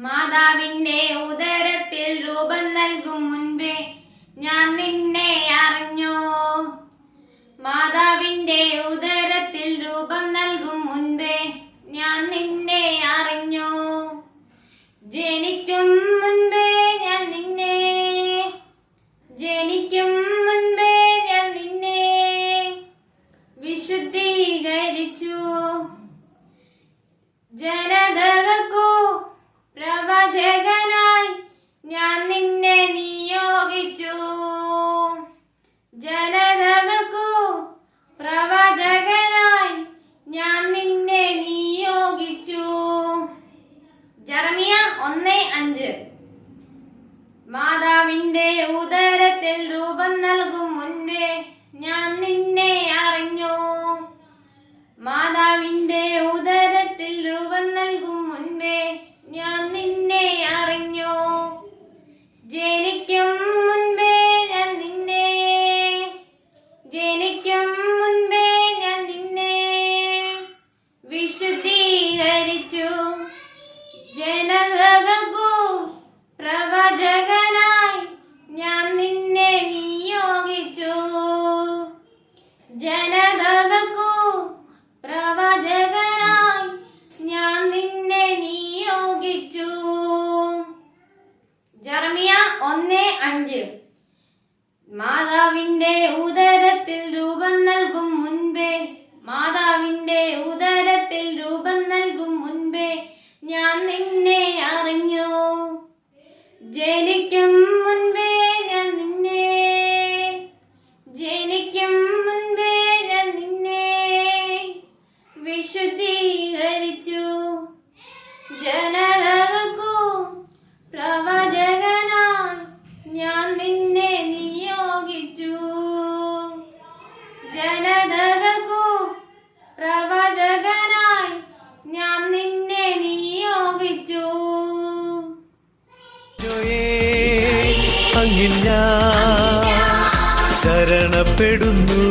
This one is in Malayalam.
മാതാവിന്റെ ഉദരത്തിൽ രൂപം നൽകും മുൻപേ ഞാൻ നിന്നെ അറിഞ്ഞു. മാതാവിന്റെ ഉദരത്തിൽ രൂപം നൽകും മുൻപേ ഞാൻ നിന്നെ അറിഞ്ഞു. ജനിക്കും മുൻപേ ഞാൻ നിന്നെ, ജനിക്കും മുൻപേ ഞാൻ നിന്നെ വിശുദ്ധീകരിച്ചു. ജനതകൾക്കു പ്രവാചകനായി ഞാൻ നിന്നെ നിയോഗിച്ചു. ജനതകൾക്കു പ്രവാചകനായി ഞാൻ നിന്നെ നിയോഗിച്ചു. ജെറമിയ 1:5. മാതാവിന്റെ ഉദരത്തിൽ രൂപം നൽകും മുൻപേ ഞാൻ നിന്നെ അറിഞ്ഞു. മാതാവിന്റെ ഉദരത്തിൽ രൂപം നൽകും മുൻപേ ഞാൻ നിന്നെ അറിഞ്ഞു. ജനിക്കും മുൻപേ ഞാൻ നിന്നെ, ജനിക്കും മുൻപേ ഞാൻ നിന്നെ വിശുദ്ധീകരിച്ചു. ജനതകൾക്കു പ്രവാചകനായി ഞാൻ നിന്നെ നിയോഗിച്ചു. ജനതകൾക്കു പ്രവാചകനായി ഞാൻ നിന്നെ നിയോഗിച്ചു. ജെറമിയ 1:5. മാതാവിന്റെ ഉദരത്തിൽ രൂപം നൽകും മുൻപേ, മാതാവിന്റെ ഉദരത്തിൽ രൂപം നൽകും മുൻപേ ഞാൻ നിന്നെ അറിഞ്ഞു. ജനിക്കും മുൻപേ ഞാൻ നിന്നെ, ജനിക്കും മുൻപേ ഞാൻ നിന്നെ വിശുദ്ധീകരിച്ചു. ജനതകൾക്കു പ്രവാചകനായി ഞാൻ നിന്നെ നിയോഗിച്ചു. ജനതകൾക്കു പ്രവാചകനായി ഞാൻ നിന്നെ നിയോഗിച്ചു. അങ്ങിൽ ഞാൻ ശരണപ്പെടുന്നു.